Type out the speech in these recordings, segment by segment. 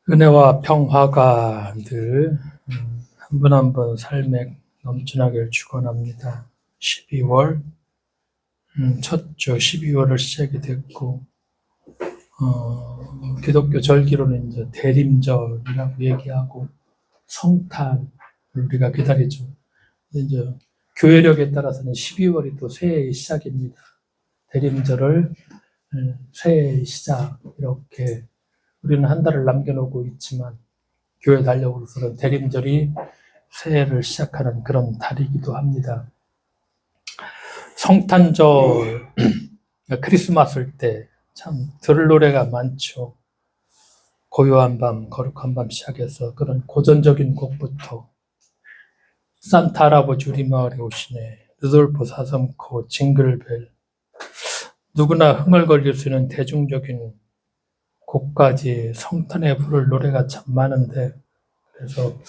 은혜와 평화가 늘 한 분 한 분 삶에 넘쳐나길 축원합니다. 12월 첫 주 12월을 시작이 됐고 기독교 절기로는 이제 대림절이라고 얘기하고 성탄을 우리가 기다리죠. 이제 교회력에 따라서는 12월이 또 새해의 시작입니다. 대림절을 새해의 시작 이렇게 우리는 한 달을 남겨놓고 있지만 교회 달력으로서는 대림절이 새해를 시작하는 그런 달이기도 합니다. 성탄절, 크리스마스 때 참 들을 노래가 많죠. 고요한 밤, 거룩한 밤 시작해서 그런 고전적인 곡부터 산타 할아버지 우리 마을에 오시네, 루돌프 사슴코, 징글벨, 누구나 흥얼거릴 수 있는 대중적인 곡까지 성탄에 부를 노래가 참 많은데, 그래서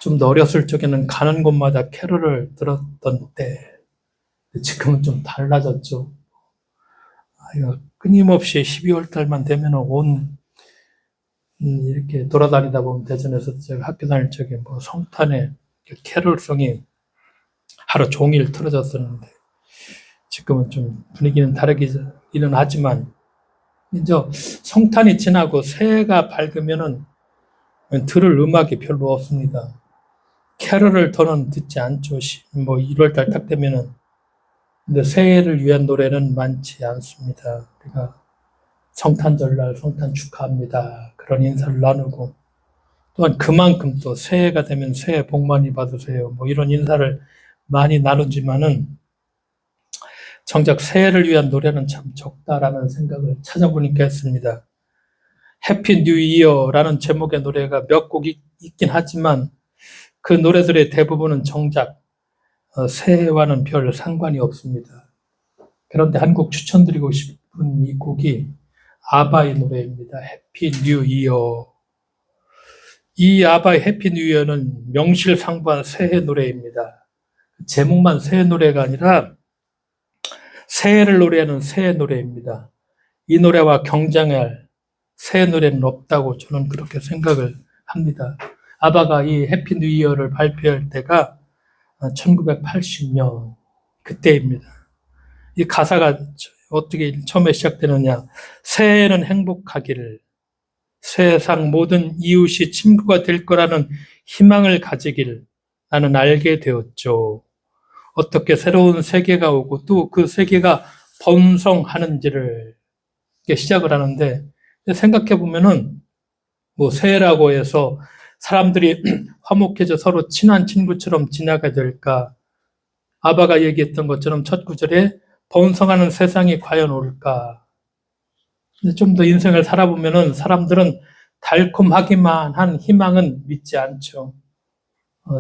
좀 더 어렸을 적에는 가는 곳마다 캐롤을 들었던 때, 지금은 좀 달라졌죠. 끊임없이 12월 달만 되면 이렇게 돌아다니다 보면 대전에서 제가 학교 다닐 적에 뭐 성탄에 캐롤송이 하루 종일 틀어졌었는데, 지금은 좀 분위기는 다르기는 하지만, 이제 성탄이 지나고 새해가 밝으면은 들을 음악이 별로 없습니다. 캐럴을 더는 듣지 않죠. 뭐 1월달 딱 되면은. 근데 새해를 위한 노래는 많지 않습니다. 우리가 성탄절날 성탄 축하합니다, 그런 인사를 나누고, 또한 그만큼 또 새해가 되면 새해 복 많이 받으세요, 뭐 이런 인사를 많이 나누지만은 정작 새해를 위한 노래는 참 적다라는 생각을 찾아보니까 했습니다. 해피 뉴 이어라는 제목의 노래가 몇 곡 있긴 하지만 그 노래들의 대부분은 정작 새해와는 별 상관이 없습니다. 그런데 한 곡 추천드리고 싶은 이 곡이 아바의 노래입니다. 해피 뉴 이어. 이 아바의 해피 뉴 이어는 명실상부한 새해 노래입니다. 제목만 새해 노래가 아니라 새해를 노래하는 새해 노래입니다. 이 노래와 경쟁할 새해 노래는 없다고 저는 그렇게 생각을 합니다. 아바가 이 해피 뉴 이어를 발표할 때가 1980년 그때입니다. 이 가사가 어떻게 처음에 시작되느냐. 새해는 행복하기를, 세상 모든 이웃이 친구가 될 거라는 희망을 가지길 나는 알게 되었죠. 어떻게 새로운 세계가 오고 또 그 세계가 번성하는지를 시작을 하는데, 생각해 보면은 뭐 새해라고 해서 사람들이 화목해져 서로 친한 친구처럼 지나가야 될까? 아바가 얘기했던 것처럼 첫 구절에 번성하는 세상이 과연 올까? 좀 더 인생을 살아보면은 사람들은 달콤하기만 한 희망은 믿지 않죠.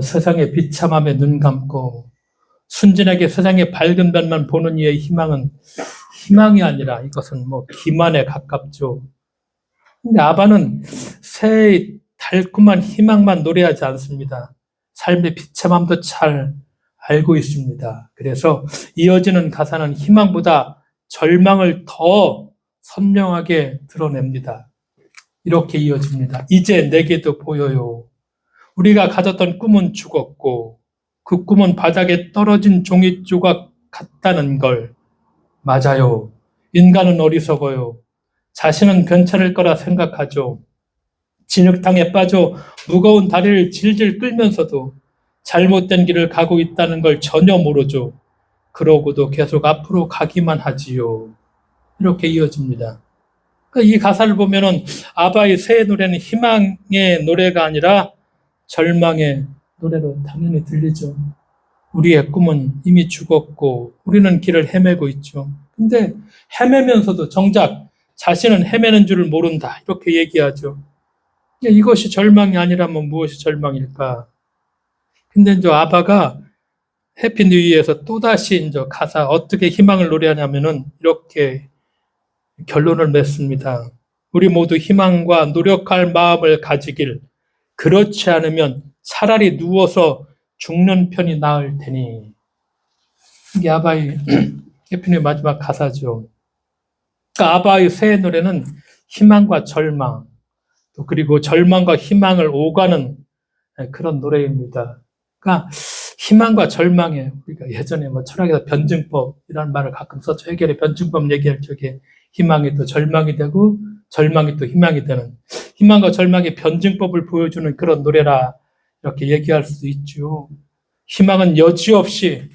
세상의 비참함에 눈 감고 순진하게 세상의 밝은 면만 보는 이의 희망은 희망이 아니라 이것은 뭐 기만에 가깝죠. 근데 아바는 새해의 달콤한 희망만 노래하지 않습니다. 삶의 비참함도 잘 알고 있습니다. 그래서 이어지는 가사는 희망보다 절망을 더 선명하게 드러냅니다. 이렇게 이어집니다. 이제 내게도 보여요. 우리가 가졌던 꿈은 죽었고 그 꿈은 바닥에 떨어진 종이 조각 같다는 걸. 맞아요. 인간은 어리석어요. 자신은 괜찮을 거라 생각하죠. 진흙탕에 빠져 무거운 다리를 질질 끌면서도 잘못된 길을 가고 있다는 걸 전혀 모르죠. 그러고도 계속 앞으로 가기만 하지요. 이렇게 이어집니다. 이 가사를 보면은 아바의 새 노래는 희망의 노래가 아니라 절망의 노래로 당연히 들리죠. 우리의 꿈은 이미 죽었고 우리는 길을 헤매고 있죠. 근데 헤매면서도 정작 자신은 헤매는 줄을 모른다, 이렇게 얘기하죠. 이것이 절망이 아니라면 무엇이 절망일까? 근데 이제 아바가 해피 뉴 이어에서 또다시 이제 가사 어떻게 희망을 노래하냐면은 이렇게 결론을 맺습니다. 우리 모두 희망과 노력할 마음을 가지길. 그렇지 않으면 차라리 누워서 죽는 편이 나을 테니. 이게 아바의 해피 뉴 마지막 가사죠. 그러니까 아바의 새 노래는 희망과 절망, 또 그리고 절망과 희망을 오가는 그런 노래입니다. 그러니까 희망과 절망에 우리가 예전에 뭐 철학에서 변증법이라는 말을 가끔 썼죠. 해결의 변증법 얘기할 적에 희망이 또 절망이 되고 절망이 또 희망이 되는, 희망과 절망의 변증법을 보여주는 그런 노래라 이렇게 얘기할 수 있죠. 희망은 여지없이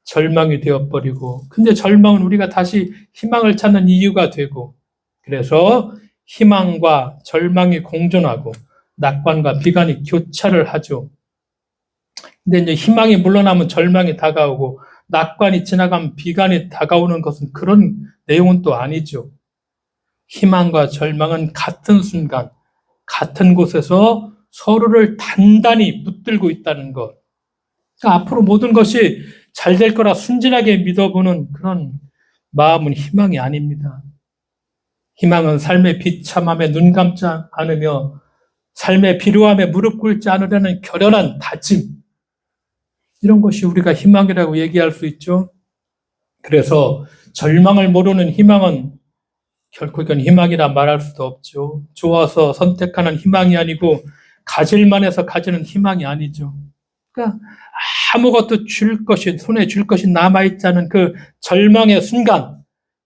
절망이 되어버리고, 근데 절망은 우리가 다시 희망을 찾는 이유가 되고, 그래서 희망과 절망이 공존하고 낙관과 비관이 교차를 하죠. 근데 이제 희망이 물러나면 절망이 다가오고 낙관이 지나가면 비관이 다가오는 것은 그런 내용은 또 아니죠. 희망과 절망은 같은 순간, 같은 곳에서 서로를 단단히 붙들고 있다는 것. 그러니까 앞으로 모든 것이 잘 될 거라 순진하게 믿어보는 그런 마음은 희망이 아닙니다. 희망은 삶의 비참함에 눈 감지 않으며 삶의 비루함에 무릎 꿇지 않으려는 결연한 다짐, 이런 것이 우리가 희망이라고 얘기할 수 있죠. 그래서 절망을 모르는 희망은 결코 이건 희망이라 말할 수도 없죠. 좋아서 선택하는 희망이 아니고 가질만 해서 가지는 희망이 아니죠. 그러니까 아무것도 손에 줄 것이 남아있지 않은 그 절망의 순간,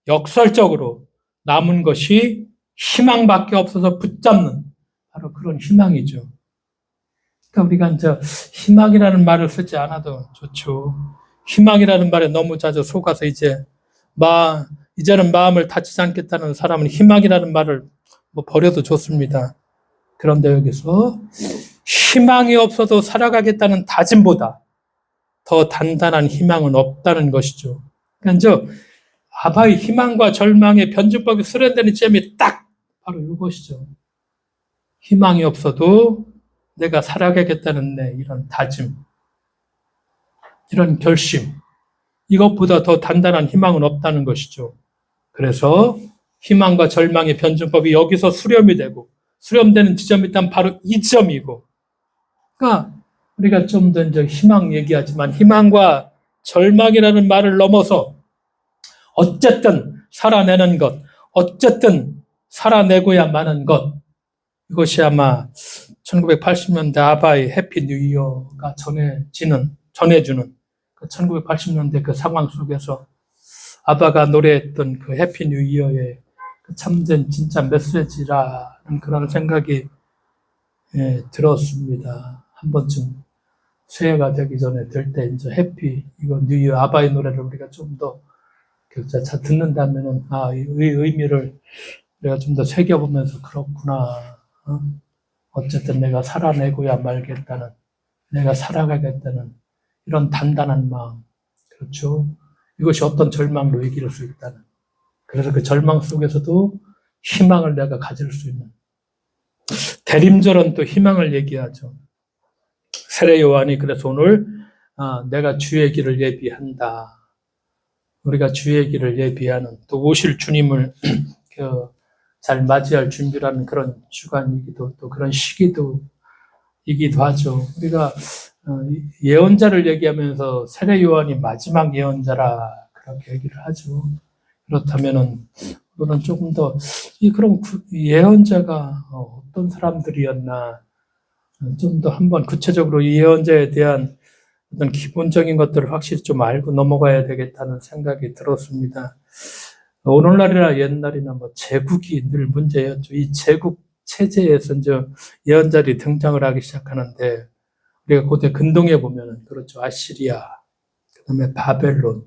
역설적으로 남은 것이 희망밖에 없어서 붙잡는 바로 그런 희망이죠. 그러니까 우리가 이제 희망이라는 말을 쓰지 않아도 좋죠. 희망이라는 말에 너무 자주 속아서 이제는 마음을 다치지 않겠다는 사람은 희망이라는 말을 버려도 좋습니다. 그런데 여기서 희망이 없어도 살아가겠다는 다짐보다 더 단단한 희망은 없다는 것이죠. 그러니까 아바의 희망과 절망의 변증법이 수련되는 지점이 딱 바로 이것이죠. 희망이 없어도 내가 살아가겠다는 이런 다짐, 이런 결심, 이것보다 더 단단한 희망은 없다는 것이죠. 그래서 희망과 절망의 변증법이 여기서 수렴이 되고, 수렴되는 지점이 일단 바로 이 점이고, 그러니까 우리가 좀 더 이제 희망 얘기하지만 희망과 절망이라는 말을 넘어서 어쨌든 살아내는 것, 어쨌든 살아내고야 마는 것, 이것이 아마 1980년대 아바의 해피 뉴 이어가 전해주는 그 1980년대 그 상황 속에서 아바가 노래했던 그 해피 뉴 이어의 그 참된 진짜 메시지라는 그런 생각이 들었습니다. 한 번쯤 새해가 되기 전에 될 때 이제 해피 이거 뉴 이어 아바의 노래를 우리가 좀 더 잘 듣는다면은 이 의미를 내가 좀 더 새겨보면서 그렇구나. 어쨌든 내가 살아내고야 말겠다는, 내가 살아가겠다는 이런 단단한 마음, 그렇죠? 이것이 어떤 절망으로 이길 수 있다는. 그래서 그 절망 속에서도 희망을 내가 가질 수 있는. 대림절은 또 희망을 얘기하죠. 세례 요한이 그래서 오늘 내가 주의 길을 예비한다. 우리가 주의 길을 예비하는, 또 오실 주님을 잘 맞이할 준비라는 그런 주간이기도, 또 그런 시기도 이기도 하죠. 우리가 예언자를 얘기하면서 세례 요한이 마지막 예언자라 그렇게 얘기를 하죠. 그렇다면은 우리는 조금 더 그럼 예언자가 어떤 사람들이었나 좀 더 한번 구체적으로 이 예언자에 대한 어떤 기본적인 것들을 확실히 좀 알고 넘어가야 되겠다는 생각이 들었습니다. 오늘날이나 옛날이나 제국이 늘 문제였죠. 이 제국 체제에서 이제 예언자들이 등장을 하기 시작하는데, 우리가 고대 근동에 보면은 그렇죠. 아시리아, 그다음에 바벨론,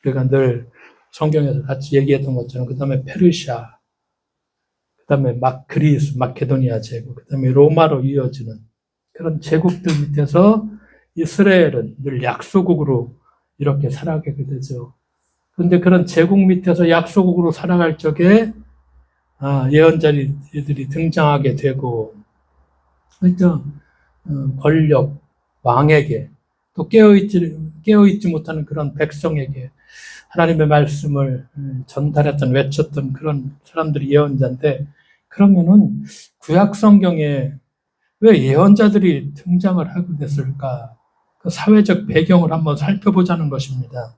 우리가 늘 성경에서 같이 얘기했던 것처럼, 그다음에 페르시아, 그다음에 그리스, 마케도니아 제국, 그다음에 로마로 이어지는 그런 제국들 밑에서 이스라엘은 늘 약소국으로 이렇게 살아가게 되죠. 그런데 그런 제국 밑에서 약소국으로 살아갈 적에 예언자들이 등장하게 되고, 그러니까 권력, 왕에게, 또 깨어있지 못하는 그런 백성에게 하나님의 말씀을 전달했던, 외쳤던 그런 사람들이 예언자인데, 그러면은 구약 성경에 왜 예언자들이 등장을 하게 됐을까? 그 사회적 배경을 한번 살펴보자는 것입니다.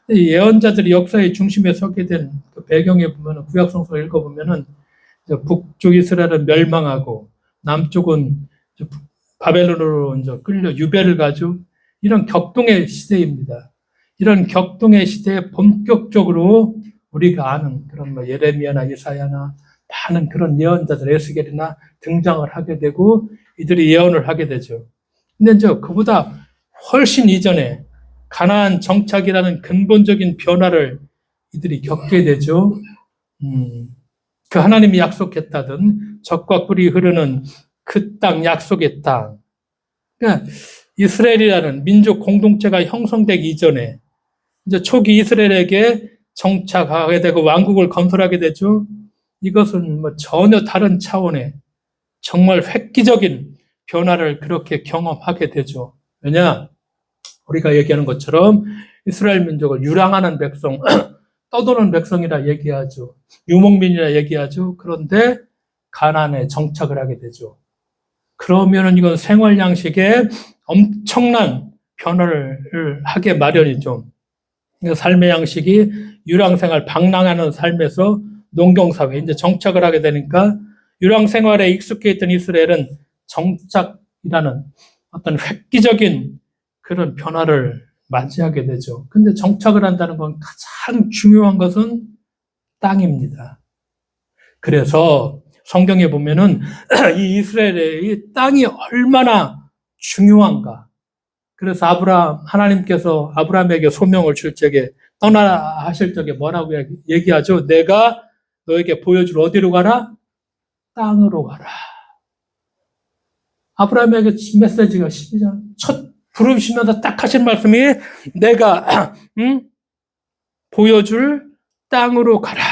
예언자들이 역사의 중심에 서게 된 그 배경에 보면은, 구약 성서 읽어보면은 북쪽 이스라엘은 멸망하고 남쪽은 바벨론으로 이제 끌려 유배를 가죠. 이런 격동의 시대입니다. 이런 격동의 시대에 본격적으로 우리가 아는 그런 예레미야나 이사야나 많은 그런 예언자들 에스겔이나 등장을 하게 되고 이들이 예언을 하게 되죠. 근데 이제 그보다 훨씬 이전에 가나안 정착이라는 근본적인 변화를 이들이 겪게 되죠. 그 하나님이 약속했다던 젖과 꿀이 흐르는 그 땅, 약속의 땅. 그러니까 이스라엘이라는 민족 공동체가 형성되기 이전에 이제 초기 이스라엘에게 정착하게 되고 왕국을 건설하게 되죠. 이것은 전혀 다른 차원의 정말 획기적인 변화를 그렇게 경험하게 되죠. 왜냐? 우리가 얘기하는 것처럼 이스라엘 민족을 유랑하는 백성, 떠도는 백성이라 얘기하죠. 유목민이라 얘기하죠. 그런데 가나안에 정착을 하게 되죠. 그러면은 이건 생활 양식에 엄청난 변화를 하게 마련이죠. 삶의 양식이 유랑생활, 방랑하는 삶에서 농경사회, 이제 정착을 하게 되니까 유랑생활에 익숙해 있던 이스라엘은 정착이라는 어떤 획기적인 그런 변화를 맞이하게 되죠. 근데 정착을 한다는 건 가장 중요한 것은 땅입니다. 그래서 성경에 보면은 이 이스라엘의 이 땅이 얼마나 중요한가. 그래서 하나님께서 아브라함에게 소명을 줄 적에 떠나라 하실 적에 뭐라고 얘기하죠? 내가 너에게 보여줄 어디로 가라? 땅으로 가라. 아브라함에게 메시지가 12장 첫 부르시면서 딱 하신 말씀이 내가 보여줄 땅으로 가라.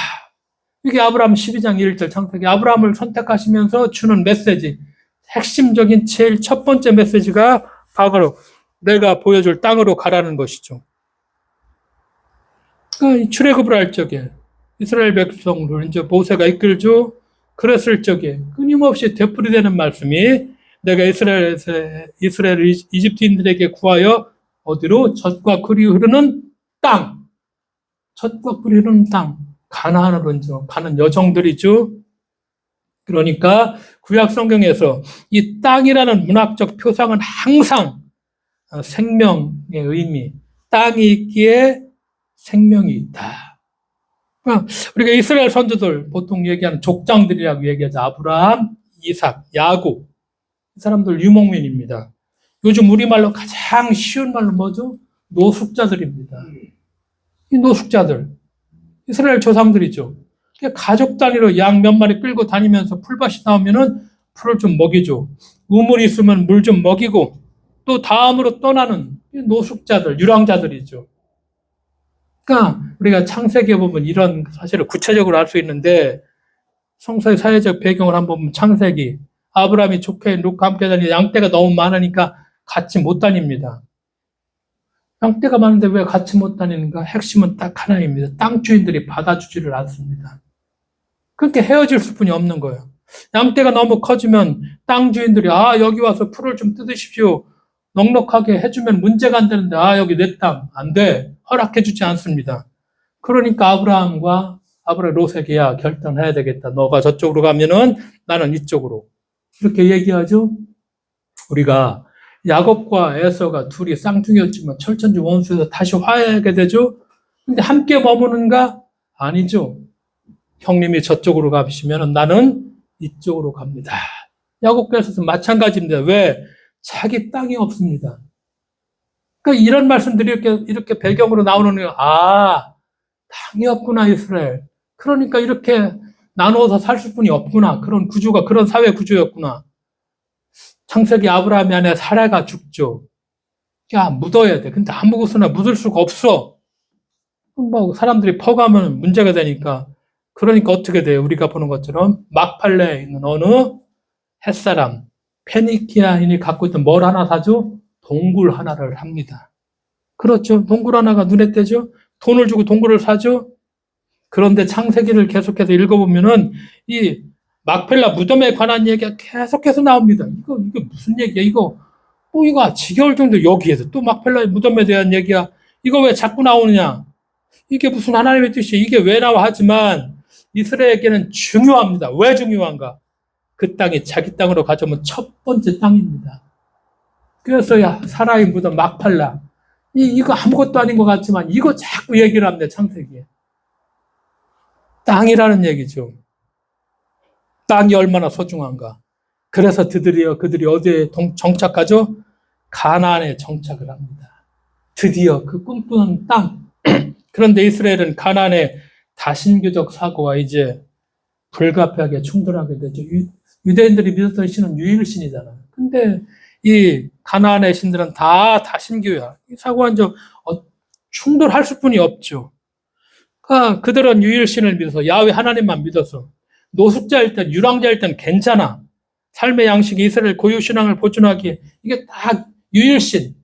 이게 아브라함 12장 1절 창세기 아브라함을 선택하시면서 주는 메시지, 핵심적인 제일 첫 번째 메시지가 바로 내가 보여줄 땅으로 가라는 것이죠. 그러니까 출애굽을 할 적에 이스라엘 백성들 이제 모세가 이끌죠. 그랬을 적에 끊임없이 되풀이되는 말씀이 내가 이스라엘 이집트인들에게 구하여 어디로 젖과 꿀이 흐르는 땅, 젖과 꿀이 흐르는 땅, 가나안으로 이제 가는 여정들이죠. 그러니까 구약 성경에서 이 땅이라는 문학적 표상은 항상 생명의 의미, 땅이 있기에 생명이 있다. 우리가 이스라엘 선조들 보통 얘기하는 족장들이라고 얘기하죠. 아브라함, 이삭, 야곱. 이 사람들 유목민입니다. 요즘 우리말로 가장 쉬운 말로 뭐죠? 노숙자들입니다. 이 노숙자들. 이스라엘 조상들이죠. 가족 단위로 양 몇 마리 끌고 다니면서 풀밭이 나오면은 풀을 좀 먹이죠. 우물이 있으면 물 좀 먹이고 또 다음으로 떠나는 노숙자들, 유랑자들이죠. 그러니까 우리가 창세기에 보면 이런 사실을 구체적으로 알 수 있는데 성서의 사회적 배경을 한번 보면 창세기 아브라함이 족해 룻과 함께 다니는 양떼가 너무 많으니까 같이 못 다닙니다. 양떼가 많은데 왜 같이 못 다니는가? 핵심은 딱 하나입니다. 땅 주인들이 받아주지를 않습니다. 그렇게 헤어질 수뿐이 없는 거예요. 양떼가 너무 커지면 땅 주인들이 여기 와서 풀을 좀 뜯으십시오. 넉넉하게 해주면 문제가 안 되는데 여기 내 땅 안 돼. 허락해주지 않습니다. 그러니까 아브라함과 롯에게 결단해야 되겠다. 너가 저쪽으로 가면은 나는 이쪽으로. 이렇게 얘기하죠. 우리가 야곱과 에서가 둘이 쌍둥이였지만 철천지 원수에서 다시 화해하게 되죠. 근데 함께 머무는가? 아니죠. 형님이 저쪽으로 가시면 나는 이쪽으로 갑니다. 야곱께서도 마찬가지입니다. 왜? 자기 땅이 없습니다. 그러니까 이런 말씀들이 이렇게 배경으로 나오는 거예요. 땅이 없구나, 이스라엘. 그러니까 이렇게 나누어서 살 수뿐이 없구나. 그런 구조가, 그런 사회 구조였구나. 창세기 아브라함이 안에 사라가 죽죠. 묻어야 돼. 근데 아무 곳이나 묻을 수가 없어. 사람들이 퍼가면 문제가 되니까. 그러니까 어떻게 돼요? 우리가 보는 것처럼 막팔레에 있는 어느 햇사람, 페니키아인이 갖고 있던 뭘 하나 사죠? 동굴 하나를 합니다. 그렇죠. 동굴 하나가 눈에 띄죠? 돈을 주고 동굴을 사죠? 그런데 창세기를 계속해서 읽어보면은 이 막펠라 무덤에 관한 얘기가 계속해서 나옵니다. 이거 무슨 얘기야? 이거 지겨울 정도 여기에서 또 막펠라의 무덤에 대한 얘기야. 이거 왜 자꾸 나오느냐? 이게 무슨 하나님의 뜻이야? 이게 왜 나와? 하지만 이스라엘에게는 중요합니다. 왜 중요한가? 그 땅이 자기 땅으로 가져오면 첫 번째 땅입니다. 그래서 사라의 무덤 막팔라. 이거 아무것도 아닌 것 같지만 이거 자꾸 얘기를 합니다. 창세기에. 땅이라는 얘기죠. 땅이 얼마나 소중한가. 그래서 그들이 어디에 정착하죠? 가나안에 정착을 합니다. 드디어 그 꿈꾸는 땅. 그런데 이스라엘은 가나안의 다신교적 사고와 이제 불가피하게 충돌하게 되죠. 유대인들이 믿었던 신은 유일신이잖아요. 근데 이 가나안의 신들은 다 다신교야. 이 사고와 이제 충돌할 수뿐이 없죠. 그러니까 그들은 유일신을 믿어서 야훼 하나님만 믿어서 노숙자일 땐 유랑자일 땐 괜찮아. 삶의 양식이 이스라엘 고유 신앙을 보존하기에 이게 다 유일신.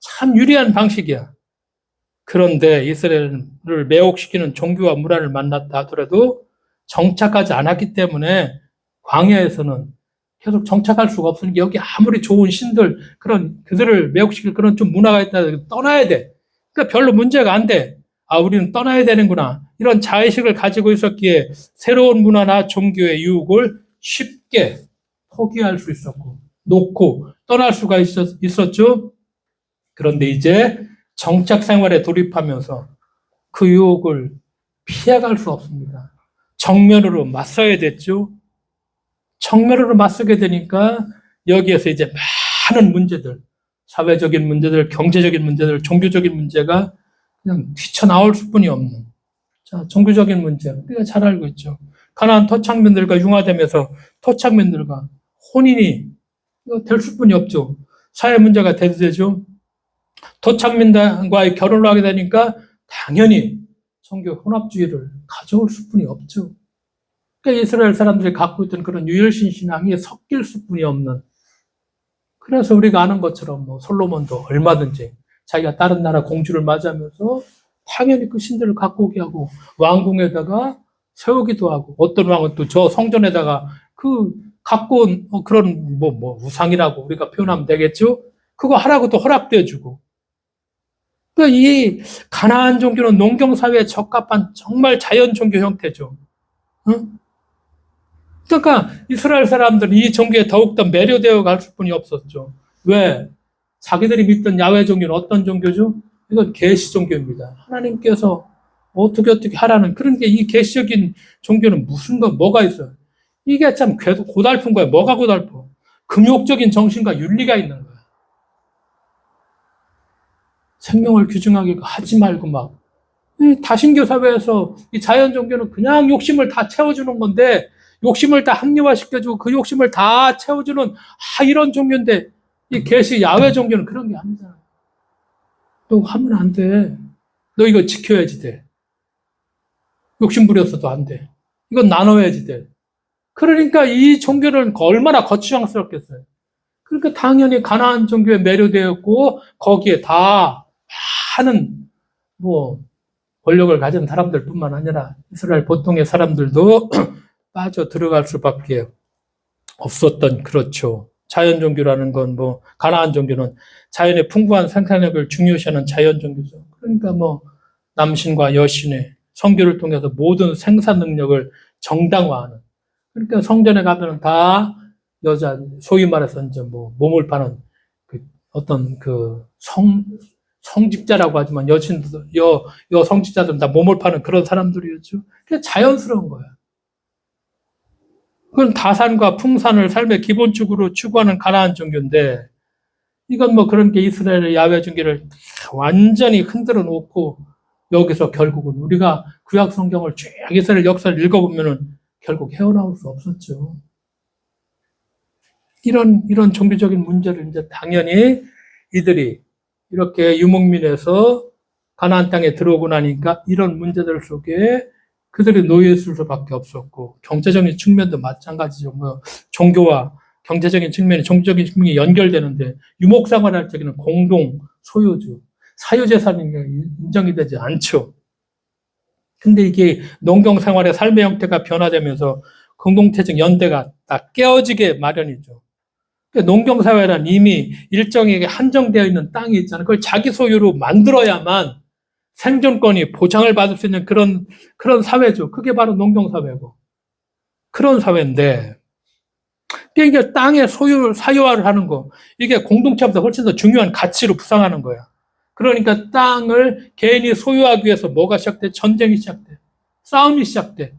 참 유리한 방식이야. 그런데 이스라엘을 매혹시키는 종교와 문화를 만났다 하더라도 정착하지 않았기 때문에 광야에서는 계속 정착할 수가 없으니까 여기 아무리 좋은 신들, 그들을 매혹시킬 그런 좀 문화가 있다, 떠나야 돼. 그러니까 별로 문제가 안 돼. 우리는 떠나야 되는구나. 이런 자의식을 가지고 있었기에 새로운 문화나 종교의 유혹을 쉽게 포기할 수 있었고, 놓고 떠날 수가 있었죠. 그런데 이제 정착 생활에 돌입하면서 그 유혹을 피해갈 수 없습니다. 정면으로 맞서야 됐죠. 정면으로 맞서게 되니까 여기에서 이제 많은 문제들, 사회적인 문제들, 경제적인 문제들, 종교적인 문제가 그냥 튀쳐나올 수뿐이 없는, 자, 종교적인 문제, 우리가 잘 알고 있죠. 가나안 토착민들과 융화되면서 토착민들과 혼인이 될 수뿐이 없죠. 사회 문제가 대두되죠. 토착민과의 결혼을 하게 되니까 당연히 종교 혼합주의를 가져올 수뿐이 없죠. 그러니까 이스라엘 사람들이 갖고 있던 그런 유일신 신앙이 섞일 수뿐이 없는. 그래서 우리가 아는 것처럼 솔로몬도 얼마든지 자기가 다른 나라 공주를 맞이하면서 당연히 그 신들을 갖고 오게 하고 왕궁에다가 세우기도 하고, 어떤 왕은 또 저 성전에다가 그 갖고 온 그런 우상이라고 우리가 표현하면 되겠죠? 그거 하라고 또 허락도 해주고. 그러니까 이 가나안 종교는 농경사회에 적합한 정말 자연 종교 형태죠. 응? 그러니까 이스라엘 사람들은 이 종교에 더욱더 매료되어 갈 수뿐이 없었죠. 왜? 자기들이 믿던 야훼 종교는 어떤 종교죠? 이건 계시 종교입니다. 하나님께서 어떻게 하라는, 그런 게, 이 계시적인 종교는 뭐가 있어요? 이게 참 고달픈 거야. 뭐가 고달퍼? 금욕적인 정신과 윤리가 있는 거야. 생명을 규정하게 하지 말고 이 다신교 사회에서 이 자연 종교는 그냥 욕심을 다 채워주는 건데, 욕심을 다 합리화시켜주고 그 욕심을 다 채워주는 이런 종교인데, 이 계시 야훼 종교는 그런 게 아니잖아. 너 하면 안 돼. 너 이거 지켜야지 돼. 욕심 부렸어도 안 돼. 이건 나눠야지 돼. 그러니까 이 종교는 얼마나 거추장스럽겠어요. 그러니까 당연히 가나안 종교에 매료되었고, 거기에 다 많은 권력을 가진 사람들뿐만 아니라 이스라엘 보통의 사람들도 빠져 들어갈 수밖에 없었던, 그렇죠. 자연 종교라는 건 가나안 종교는 자연의 풍부한 생산력을 중요시하는 자연 종교죠. 그러니까 남신과 여신의 성교를 통해서 모든 생산 능력을 정당화하는. 그러니까 성전에 가면은 다 여자, 소위 말해서 이제 몸을 파는 어떤 성직자라고 하지만 여신도, 성직자들은 다 몸을 파는 그런 사람들이었죠. 그게 자연스러운 거야. 그건 다산과 풍산을 삶의 기본적으로 추구하는 가나안 종교인데, 이건 그런 게 이스라엘의 야훼 종교를 완전히 흔들어 놓고, 여기서 결국은 우리가 구약 성경을 쭉 이스라엘 역사를 읽어보면은 결국 헤어나올 수 없었죠. 이런 종교적인 문제를 이제 당연히 이들이 이렇게 유목민에서 가나안 땅에 들어오고 나니까 이런 문제들 속에 그들이 놓여 있을 수밖에 없었고, 경제적인 측면도 마찬가지죠. 종교와 경제적인 측면이, 종교적인 측면이 연결되는데, 유목 생활할 적에는 공동 소유주, 사유재산이 인정이 되지 않죠. 근데 이게 농경 생활의 삶의 형태가 변화되면서 공동체적 연대가 다 깨어지게 마련이죠. 농경 사회란 이미 일정하게 한정되어 있는 땅이 있잖아요. 그걸 자기 소유로 만들어야만 생존권이 보장을 받을 수 있는 그런 사회죠. 그게 바로 농경사회고. 그런 사회인데, 이게 땅의 사유화를 하는 거, 이게 공동체보다 훨씬 더 중요한 가치로 부상하는 거야. 그러니까 땅을 개인이 소유하기 위해서 뭐가 시작돼? 전쟁이 시작돼. 싸움이 시작돼.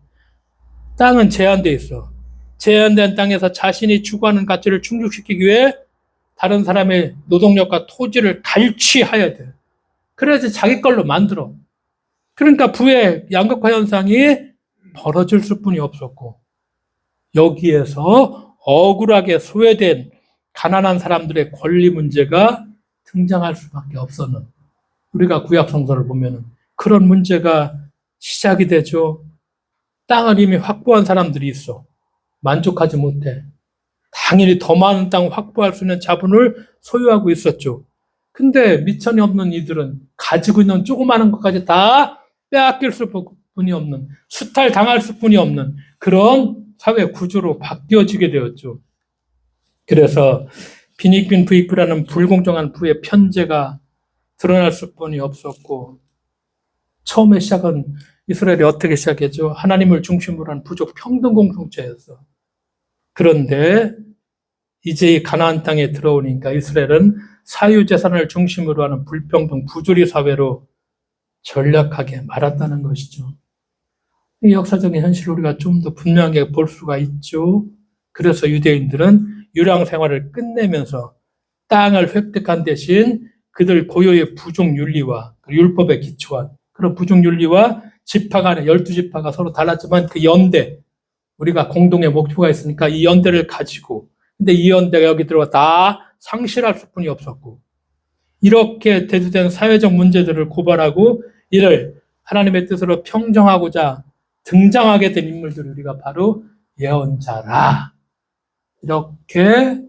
땅은 제한돼 있어. 제한된 땅에서 자신이 추구하는 가치를 충족시키기 위해 다른 사람의 노동력과 토지를 갈취해야 돼. 그래야지 자기 걸로 만들어. 그러니까 부의 양극화 현상이 벌어질 수뿐이 없었고, 여기에서 억울하게 소외된 가난한 사람들의 권리 문제가 등장할 수밖에 없었는, 우리가 구약 성서를 보면은 그런 문제가 시작이 되죠. 땅을 이미 확보한 사람들이 있어. 만족하지 못해. 당연히 더 많은 땅을 확보할 수 있는 자본을 소유하고 있었죠. 근데 미천이 없는 이들은 가지고 있는 조그마한 것까지 다 빼앗길 수뿐이 없는, 수탈당할 수뿐이 없는 그런 사회 구조로 바뀌어지게 되었죠. 그래서 빈익빈 부익부라는 불공정한 부의 편제가 드러날 수뿐이 없었고, 처음에 시작은 이스라엘이 어떻게 시작했죠? 하나님을 중심으로 한 부족 평등 공동체였어. 그런데 이제 이 가나안 땅에 들어오니까 이스라엘은 사유재산을 중심으로 하는 불평등 부조리 사회로 전락하게 말았다는 것이죠. 이 역사적인 현실을 우리가 좀 더 분명하게 볼 수가 있죠. 그래서 유대인들은 유랑 생활을 끝내면서 땅을 획득한 대신 그들 고유의 부족윤리와 율법에 기초한 그런 부족윤리와 지파 간의 12지파가 서로 달랐지만 그 연대, 우리가 공동의 목표가 있으니까 이 연대를 가지고, 근데 이 연대가 여기 들어가 다 상실할 수뿐이 없었고, 이렇게 대두된 사회적 문제들을 고발하고 이를 하나님의 뜻으로 평정하고자 등장하게 된 인물들이 우리가 바로 예언자라, 이렇게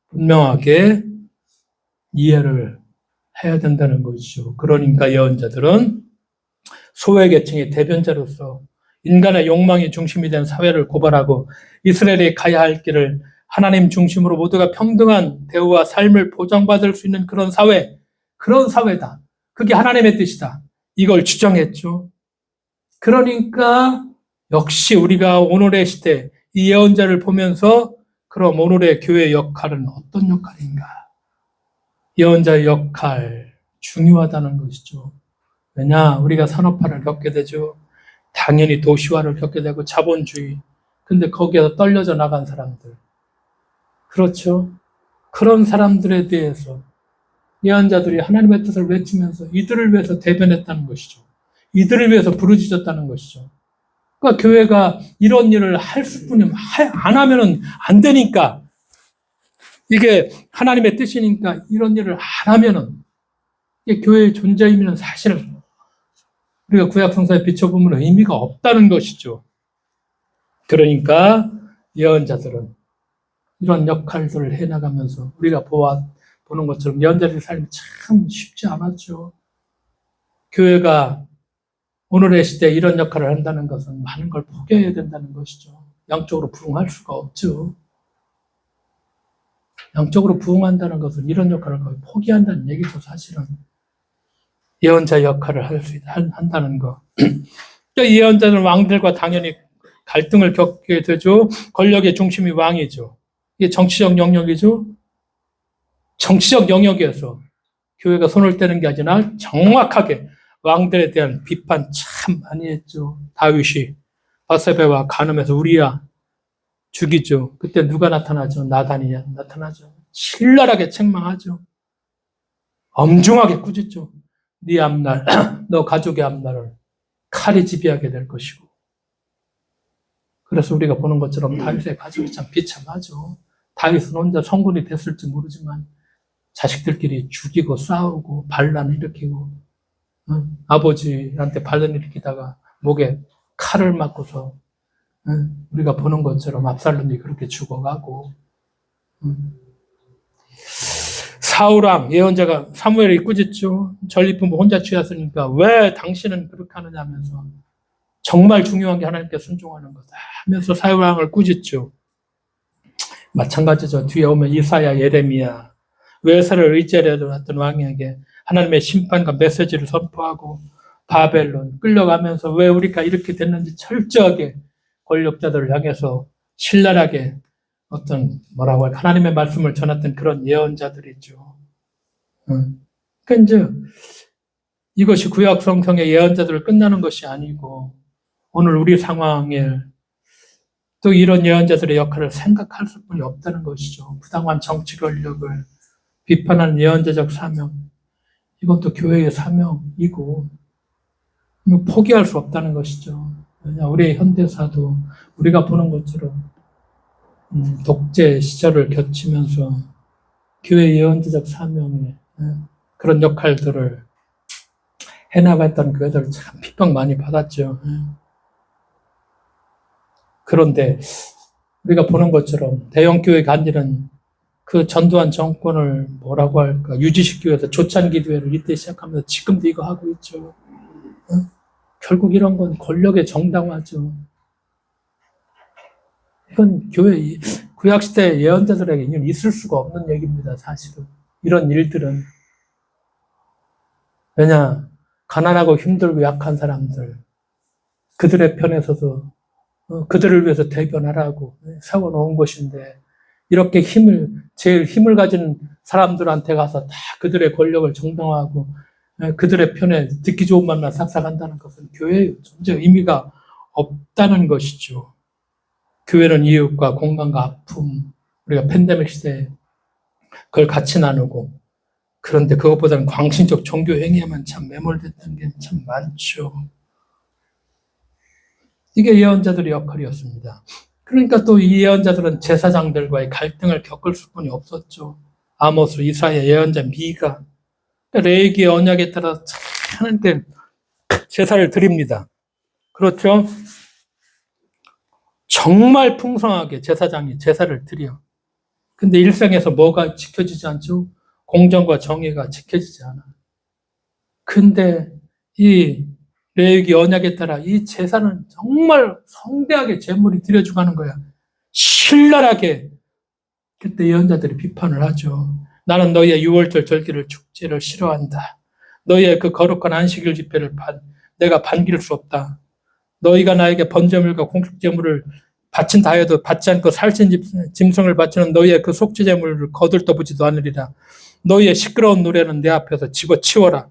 분명하게 이해를 해야 된다는 것이죠. 그러니까 예언자들은 소외계층의 대변자로서 인간의 욕망이 중심이 된 사회를 고발하고 이스라엘이 가야 할 길을 하나님 중심으로 모두가 평등한 대우와 삶을 보장받을 수 있는 그런 사회, 그런 사회다. 그게 하나님의 뜻이다. 이걸 주장했죠. 그러니까 역시 우리가 오늘의 시대 이 예언자를 보면서 그럼 오늘의 교회의 역할은 어떤 역할인가? 예언자의 역할 중요하다는 것이죠. 왜냐? 우리가 산업화를 겪게 되죠. 당연히 도시화를 겪게 되고 자본주의. 근데 거기에서 떨려져 나간 사람들. 그렇죠. 그런 사람들에 대해서 예언자들이 하나님의 뜻을 외치면서 이들을 위해서 대변했다는 것이죠. 이들을 위해서 부르짖었다는 것이죠. 그러니까 교회가 이런 일을 할 수뿐이면 안 하면은 안 되니까, 이게 하나님의 뜻이니까 이런 일을 안 하면은 이게 교회의 존재이면 사실 우리가 구약 성서에 비춰보면 의미가 없다는 것이죠. 그러니까 예언자들은 이런 역할들을 해나가면서 우리가 보는 것처럼 예언자들의 삶이 참 쉽지 않았죠. 교회가 오늘의 시대에 이런 역할을 한다는 것은 많은 걸 포기해야 된다는 것이죠. 양쪽으로 부응할 수가 없죠. 양쪽으로 부응한다는 것은 이런 역할을 거의 포기한다는 얘기죠, 사실은. 예언자 역할을 한다는 거. 예언자는 왕들과 당연히 갈등을 겪게 되죠. 권력의 중심이 왕이죠. 이게 정치적 영역이죠. 정치적 영역에서 교회가 손을 떼는 게 아니라 정확하게 왕들에 대한 비판 참 많이 했죠. 다윗이 바세바와 간음해서 우리야 죽이죠. 그때 누가 나타나죠? 나단이 나타나죠. 신랄하게 책망하죠. 엄중하게 꾸짖죠. 네 앞날, 너 가족의 앞날을 칼이 지배하게 될 것이고. 그래서 우리가 보는 것처럼 다윗의 가족이 참 비참하죠. 다윗은 혼자 성군이 됐을지 모르지만 자식들끼리 죽이고 싸우고 반란 일으키고, 아버지한테 반란 일으키다가 목에 칼을 맞고서 우리가 보는 것처럼 압살롬이 그렇게 죽어가고, 사울왕 예언자가 사무엘을 꾸짖죠. 전리품을 혼자 취했으니까 왜 당신은 그렇게 하느냐 하면서 정말 중요한 게 하나님께 순종하는 거다 하면서 사울왕을 꾸짖죠. 마찬가지죠. 뒤에 오면 이사야, 예레미야, 외세를 의지하려던 왕에게 하나님의 심판과 메시지를 선포하고 바벨론 끌려가면서 왜 우리가 이렇게 됐는지 철저하게 권력자들을 향해서 신랄하게 어떤 뭐라고 할까 하나님의 말씀을 전했던 그런 예언자들이죠. 그러니까 이제 이것이 구약 성경의 예언자들을 끝나는 것이 아니고 오늘 우리 상황에 또 이런 예언자들의 역할을 생각할 수뿐이 없다는 것이죠. 부당한 정치 권력을 비판하는 예언자적 사명, 이것도 교회의 사명이고 포기할 수 없다는 것이죠. 왜냐 우리의 현대사도 우리가 보는 것처럼 독재 시절을 거치면서 교회 예언자적 사명에 그런 역할들을 해나갔던 교회들 참 핍박 많이 받았죠. 그런데 우리가 보는 것처럼 대형교회가 아니란 그 전두환 정권을 뭐라고 할까 유지시키기 위해서 조찬기도회를 이때 시작하면서 지금도 이거 하고 있죠. 결국 이런 건 권력의 정당화죠. 이건 교회 구약시대 예언자들에게 있을 수가 없는 얘기입니다. 사실은 이런 일들은 왜냐 가난하고 힘들고 약한 사람들 그들의 편에 서서 그들을 위해서 대변하라고 세워놓은 것인데 이렇게 제일 힘을 가진 사람들한테 가서 다 그들의 권력을 정당화하고 그들의 편에 듣기 좋은 말만 싹싹 한다는 것은 교회의 존재 의미가 없다는 것이죠. 교회는 이웃과 공간과 아픔, 우리가 팬데믹 시대에 그걸 같이 나누고 그런데 그것보다는 광신적 종교 행위에만 참 매몰됐던 게 참 많죠. 이게 예언자들의 역할이었습니다. 그러니까 또 이 예언자들은 제사장들과의 갈등을 겪을 수뿐이 없었죠. 아모스, 이사야, 예언자 미가 레위기의 언약에 따라 하나님께 제사를 드립니다. 그렇죠? 정말 풍성하게 제사장이 제사를 드려. 근데 일상에서 뭐가 지켜지지 않죠? 공정과 정의가 지켜지지 않아. 근데 이 레위기 언약에 따라 이 제사는 정말 성대하게 제물이 드려지고 하는 거야. 신랄하게. 그때 예언자들이 비판을 하죠. 나는 너희의 유월절 절기를 축제를 싫어한다. 너희의 그 거룩한 안식일 집회를 내가 반길 수 없다. 너희가 나에게 번제물과 공식제물을 바친다 하여도 받지 않고 살찐 짐승을 바치는 너희의 그 속죄제물을 거들떠보지도 않으리라. 너희의 시끄러운 노래는 내 앞에서 집어치워라.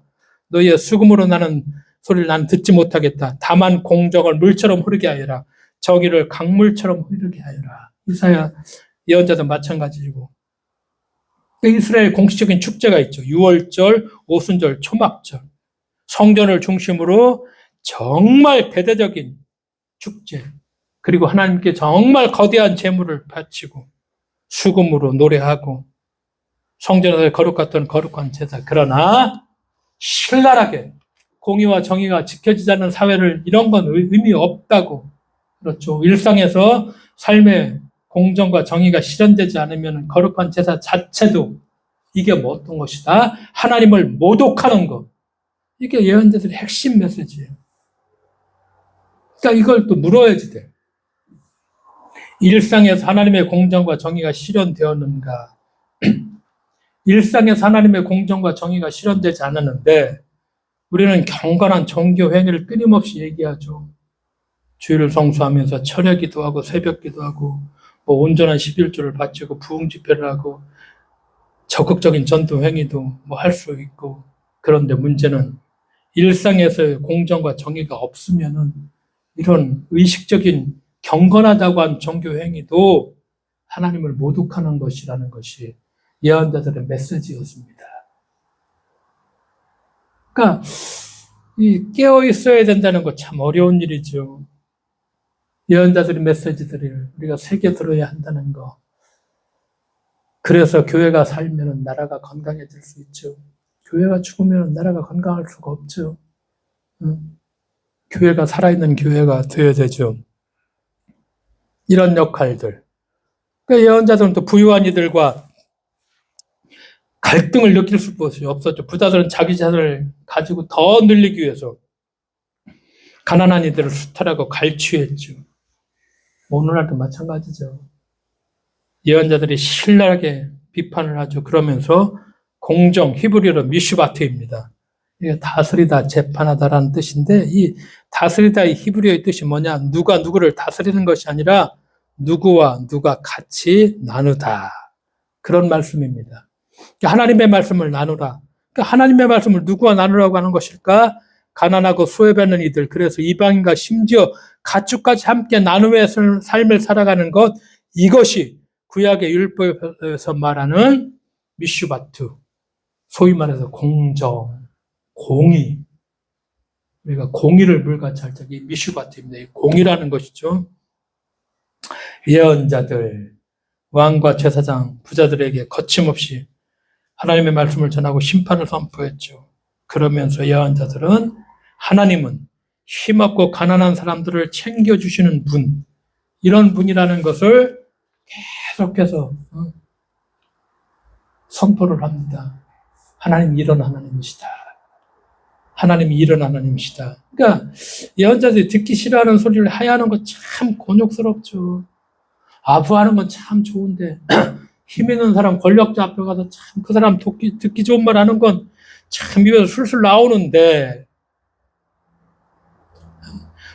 너희의 수금으로 나는 소리를 난 듣지 못하겠다. 다만 공정을 물처럼 흐르게 하여라. 정의를 강물처럼 흐르게 하여라. 이사야 예언자도 마찬가지고. 이스라엘 공식적인 축제가 있죠. 유월절, 오순절, 초막절. 성전을 중심으로 정말 대대적인 축제. 그리고 하나님께 정말 거대한 제물을 바치고 수금으로 노래하고 성전에서 거룩했던 거룩한 제사. 그러나 신랄하게 공의와 정의가 지켜지지 않는 사회를 이런 건 의미 없다고. 그렇죠. 일상에서 삶의 공정과 정의가 실현되지 않으면 거룩한 제사 자체도 이게 뭐 어떤 것이다? 하나님을 모독하는 것. 이게 예언자들의 핵심 메시지예요. 그러니까 이걸 또 물어야지 돼. 일상에서 하나님의 공정과 정의가 실현되었는가? 일상에서 하나님의 공정과 정의가 실현되지 않았는데 우리는 경건한 종교 행위를 끊임없이 얘기하죠. 주일을 성수하면서 철야 기도하고 새벽 기도하고 뭐 온전한 11조를 바치고 부흥 집회를 하고 적극적인 전도 행위도 뭐 할 수 있고 그런데 문제는 일상에서의 공정과 정의가 없으면은 이런 의식적인 경건하다고 한 종교 행위도 하나님을 모독하는 것이라는 것이 예언자들의 메시지였습니다. 그러니까 이 깨어 있어야 된다는 거 참 어려운 일이죠. 예언자들의 메시지들을 우리가 새겨 들어야 한다는 거. 그래서 교회가 살면 나라가 건강해질 수 있죠. 교회가 죽으면 나라가 건강할 수가 없죠. 교회가 살아있는 교회가 되어야 되죠. 이런 역할들. 그러니까 예언자들은 또 부유한 이들과 갈등을 느낄 수밖에 없었죠. 부자들은 자기 자산을 가지고 더 늘리기 위해서 가난한 이들을 수탈하고 갈취했죠. 오늘날도 마찬가지죠. 예언자들이 신랄하게 비판을 하죠. 그러면서 공정, 히브리어로 미슈바트입니다. 이게 다스리다, 재판하다라는 뜻인데 이 다스리다의 히브리어의 뜻이 뭐냐? 누가 누구를 다스리는 것이 아니라 누구와 누가 같이 나누다. 그런 말씀입니다. 하나님의 말씀을 나누라. 그러니까 하나님의 말씀을 누구와 나누라고 하는 것일까? 가난하고 수혜받는 이들, 그래서 이방인과 심지어 가축까지 함께 나누의 삶을 살아가는 것, 이것이 구약의 율법에서 말하는 미슈바트, 소위 말해서 공정, 공의, 우리가 공의를 물같이 할 때 이 미슈바트입니다. 공의라는 것이죠. 예언자들, 왕과 제사장, 부자들에게 거침없이 하나님의 말씀을 전하고 심판을 선포했죠. 그러면서 예언자들은 하나님은 힘없고 가난한 사람들을 챙겨주시는 분, 이런 분이라는 것을 계속해서 선포를 합니다. 하나님이 이런 하나님이시다. 하나님이 이런 하나님이시다. 그러니까 예언자들이 듣기 싫어하는 소리를 하야하는 거 참 곤욕스럽죠. 아부하는 건 참 좋은데 힘 있는 사람, 권력자 앞에 가서 참 그 사람 듣기 좋은 말 하는 건 참 입에서 술술 나오는데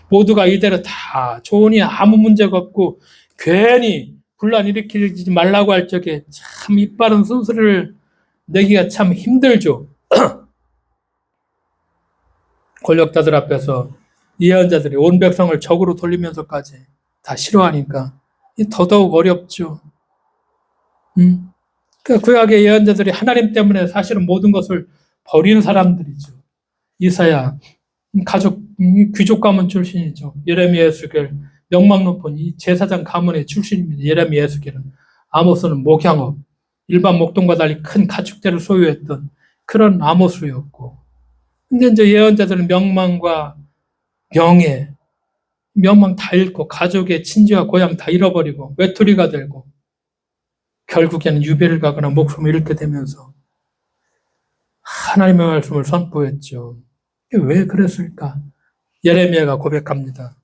모두가 이대로 다 좋으니 아무 문제가 없고 괜히 분란 일으키지 말라고 할 적에 참 이빠른 순서를 내기가 참 힘들죠. 권력자들 앞에서 예언자들이 온 백성을 적으로 돌리면서까지 다 싫어하니까 더더욱 어렵죠. 그 구약의 예언자들이 하나님 때문에 사실은 모든 것을 버리는 사람들이죠. 이사야, 귀족 가문 출신이죠. 예레미야, 에스겔, 명망 높은 이 제사장 가문의 출신입니다. 예레미야, 에스겔은. 아모스는 목양업, 일반 목동과 달리 큰 가축대를 소유했던 그런 아모스였고, 근데 이제 예언자들은 명망과 명예, 명망 다 잃고 가족의 친지와 고향 다 잃어버리고 외톨이가 되고 결국에는 유배를 가거나 목숨을 잃게 되면서 하나님의 말씀을 선포했죠. 왜 그랬을까? 예레미야가 고백합니다.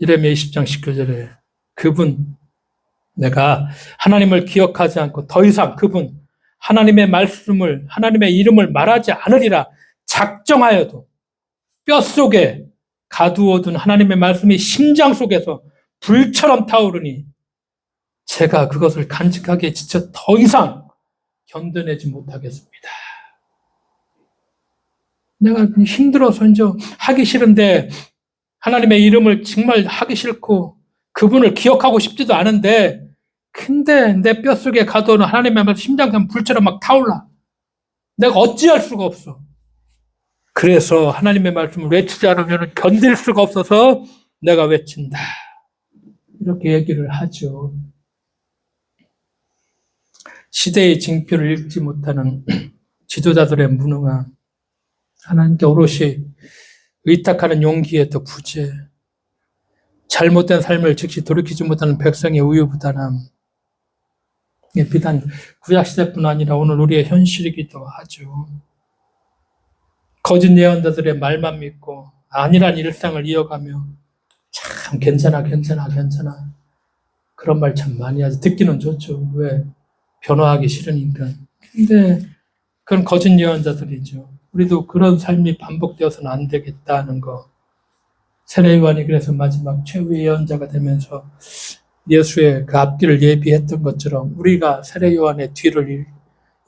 예레미야 20장 19절에 그분, 내가 하나님을 기억하지 않고 더 이상 그분, 하나님의 말씀을, 하나님의 이름을 말하지 않으리라 작정하여도 뼛속에 가두어둔 하나님의 말씀이 심장 속에서 불처럼 타오르니 제가 그것을 간직하기에 지쳐 더 이상 견뎌내지 못하겠습니다. 내가 힘들어서 이제 하기 싫은데 하나님의 이름을 정말 하기 싫고 그분을 기억하고 싶지도 않은데 근데 내 뼛속에 가둬놓은 하나님의 말씀 심장처럼 불처럼 막 타올라. 내가 어찌할 수가 없어. 그래서 하나님의 말씀을 외치지 않으면 견딜 수가 없어서 내가 외친다. 이렇게 얘기를 하죠. 시대의 징표를 읽지 못하는 지도자들의 무능함, 하나님께 오롯이 의탁하는 용기의 또 부재, 잘못된 삶을 즉시 돌이키지 못하는 백성의 우유부단함, 이게 비단 구약시대뿐 아니라 오늘 우리의 현실이기도 하죠. 거짓 예언자들의 말만 믿고 아니란 일상을 이어가며 참 괜찮아 그런 말 참 많이 하죠. 듣기는 좋죠. 왜? 변화하기 싫으니까. 근데 그건 거짓 예언자들이죠. 우리도 그런 삶이 반복되어서는 안 되겠다는 거. 세례 요한이 그래서 마지막 최후의 예언자가 되면서 예수의 그 앞길을 예비했던 것처럼 우리가 세례 요한의 뒤를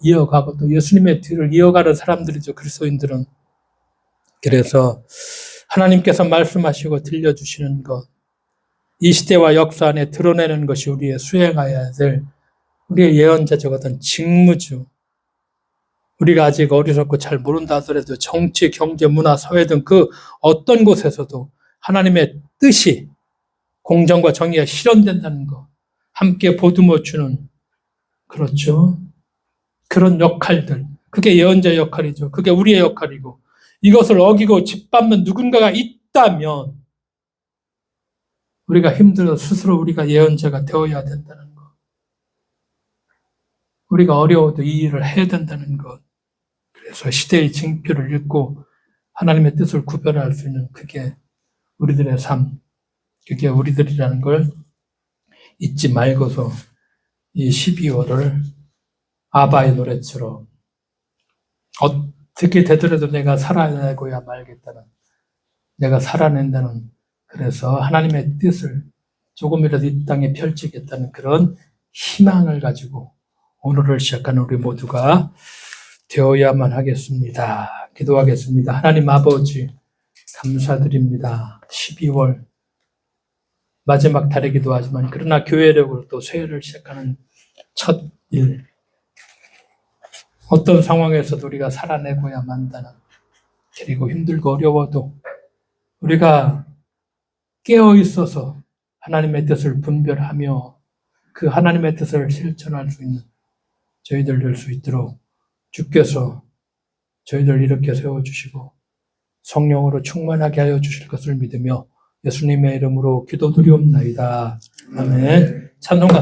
이어가고 또 예수님의 뒤를 이어가는 사람들이죠. 그리스도인들은. 그래서 하나님께서 말씀하시고 들려주시는 것, 이 시대와 역사 안에 드러내는 것이 우리의 수행해야 될 우리의 예언자적 어떤 직무죠. 우리가 아직 어리석고 잘 모른다 하더라도 정치, 경제, 문화, 사회 등 그 어떤 곳에서도 하나님의 뜻이 공정과 정의가 실현된다는 것, 함께 보듬어 주는, 그렇죠. 그런 역할들, 그게 예언자의 역할이죠. 그게 우리의 역할이고, 이것을 어기고 짓밟는 누군가가 있다면 우리가 힘들어 스스로 우리가 예언자가 되어야 된다는 것. 우리가 어려워도 이 일을 해야 된다는 것. 그래서 시대의 징표를 읽고 하나님의 뜻을 구별할 수 있는 그게 우리들의 삶, 그게 우리들이라는 걸 잊지 말고서 이 12월을 아바의 노래처럼 어떻게 되더라도 내가 살아내고야 말겠다는, 내가 살아낸다는, 그래서 하나님의 뜻을 조금이라도 이 땅에 펼치겠다는 그런 희망을 가지고 오늘을 시작하는 우리 모두가 되어야만 하겠습니다. 기도하겠습니다. 하나님 아버지, 감사드립니다. 12월 마지막 달이기도 하지만 그러나 교회력으로 또 새해를 시작하는 첫 일, 어떤 상황에서도 우리가 살아내고야 만다는, 그리고 힘들고 어려워도 우리가 깨어 있어서 하나님의 뜻을 분별하며 그 하나님의 뜻을 실천할 수 있는 저희들 될 수 있도록 주께서 저희들 이렇게 세워주시고 성령으로 충만하게 하여 주실 것을 믿으며 예수님의 이름으로 기도드리옵나이다. 아멘. 찬송가